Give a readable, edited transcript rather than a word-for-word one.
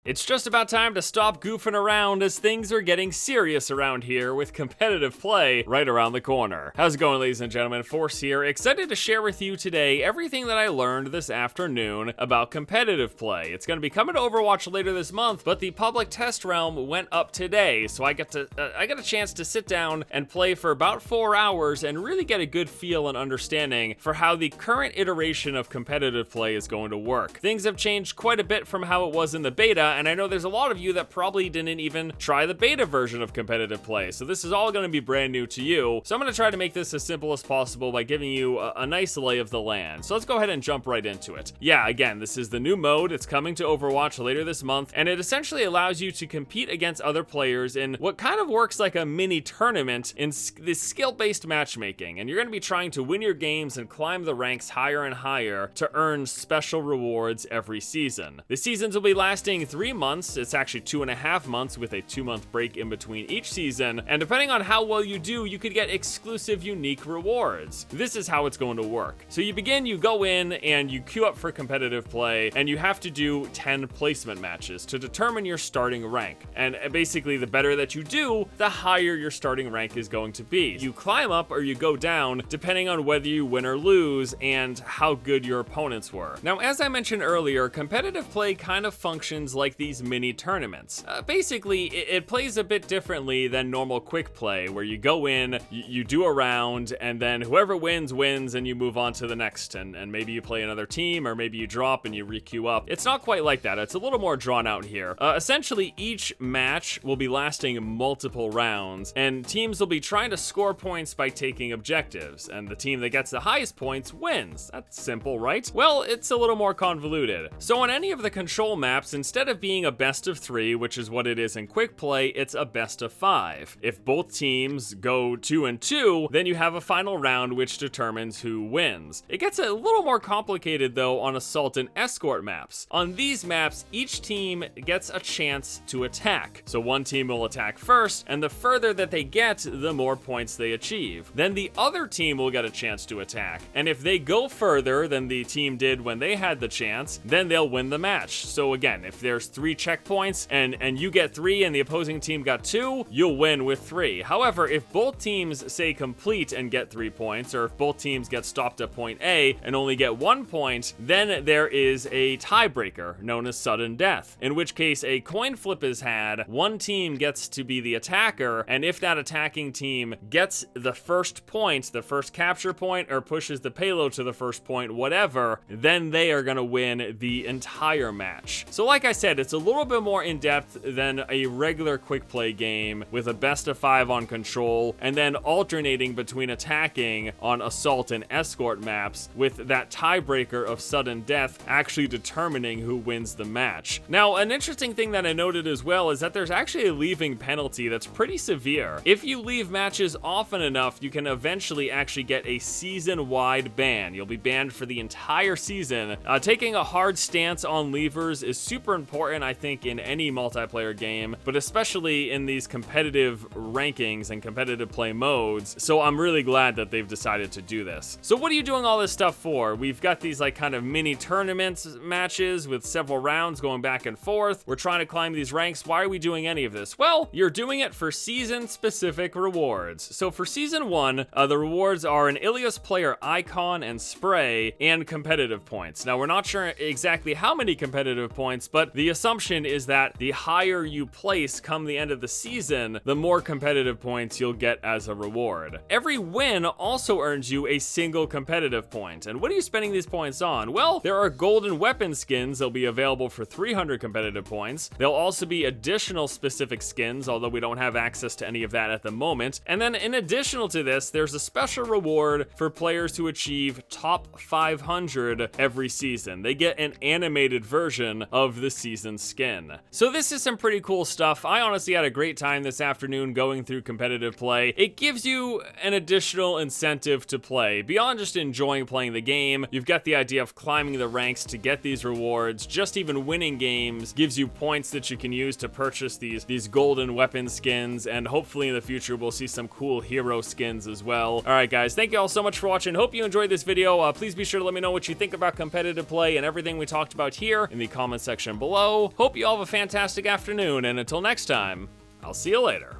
It's just about time to stop goofing around as things are getting serious around here with competitive play right around the corner. How's it going, ladies and gentlemen? Force here, excited to share with you today everything that I learned this afternoon about competitive play. It's going to be coming to Overwatch later this month, but the public test realm went up today, so I got a chance to sit down and play for about 4 hours and really get a good feel and understanding for how the current iteration of competitive play is going to work. Things have changed quite a bit from how it was in the beta, and I know there's a lot of you that probably didn't even try the beta version of competitive play, so this is all going to be brand new to you. So I'm going to try to make this as simple as possible by giving you a nice lay of the land. So let's go ahead and jump right into it. Yeah, again, this is the new mode. It's coming to Overwatch later this month, and it essentially allows you to compete against other players in what kind of works like a mini tournament in this skill-based matchmaking, and you're going to be trying to win your games and climb the ranks higher and higher to earn special rewards every season. The seasons will be lasting 3 months. It's actually 2.5 months with a 2-month break in between each season, and depending on how well you do, you could get exclusive unique rewards. This is how it's going to work. So you go in and you queue up for competitive play, and you have to do 10 placement matches to determine your starting rank. And basically, the better that you do, the higher your starting rank is going to be. You climb up or you go down depending on whether you win or lose and how good your opponents were. Now, as I mentioned earlier, competitive play kind of functions like these mini tournaments. Basically, it plays a bit differently than normal quick play, where you go in, you do a round, and then whoever wins, and you move on to the next, and maybe you play another team, or maybe you drop and you re-queue up. It's not quite like that. It's a little more drawn out here. Essentially, each match will be lasting multiple rounds, and teams will be trying to score points by taking objectives, and the team that gets the highest points wins. That's simple, right? Well, it's a little more convoluted. So on any of the control maps, instead of being a best of 3, which is what it is in quick play, it's a best of 5. If both teams go 2-2, then you have a final round which determines who wins. It gets a little more complicated though on assault and escort maps. On these maps, each team gets a chance to attack. So one team will attack first, and the further that they get, the more points they achieve. Then the other team will get a chance to attack, and if they go further than the team did when they had the chance, then they'll win the match. So again, if there's 3 checkpoints and you get 3 and the opposing team got 2, you'll win with 3. However, if both teams say complete and get 3 points, or if both teams get stopped at point A and only get 1 point, then there is a tiebreaker known as sudden death, in which case a coin flip is had. One team gets to be the attacker, and if that attacking team gets the first point, the first capture point, or pushes the payload to the first point, whatever, then they are going to win the entire match. So like I said, it's a little bit more in-depth than a regular quick play game with a best of 5 on control, and then alternating between attacking on assault and escort maps with that tiebreaker of sudden death actually determining who wins the match. Now, an interesting thing that I noted as well is that there's actually a leaving penalty that's pretty severe. If you leave matches often enough, you can eventually actually get a season-wide ban. You'll be banned for the entire season. Taking a hard stance on leavers is super important, I think, in any multiplayer game, but especially in these competitive rankings and competitive play modes. So I'm really glad that they've decided to do this. So what are you doing all this stuff for? We've got these like kind of mini tournaments matches with several rounds going back and forth. We're trying to climb these ranks. Why are we doing any of this? Well, you're doing it for season-specific rewards. So for season 1, the rewards are an Ilios player icon and spray and competitive points. Now, we're not sure exactly how many competitive points, but the assumption is that the higher you place come the end of the season, the more competitive points you'll get as a reward. Every win also earns you a single competitive point. And what are you spending these points on? Well, there are golden weapon skins. They'll be available for 300 competitive points. There'll also be additional specific skins, although we don't have access to any of that at the moment. And then in addition to this, there's a special reward for players who achieve top 500 every season. They get an animated version of the season skin. So this is some pretty cool stuff. I honestly had a great time this afternoon going through competitive play. It gives you an additional incentive to play. Beyond just enjoying playing the game, you've got the idea of climbing the ranks to get these rewards. Just even winning games gives you points that you can use to purchase these golden weapon skins, and hopefully in the future we'll see some cool hero skins as well. Alright guys, thank you all so much for watching. Hope you enjoyed this video. Please be sure to let me know what you think about competitive play and everything we talked about here in the comment section below. below. Hope you all have a fantastic afternoon, and until next time, I'll see you later.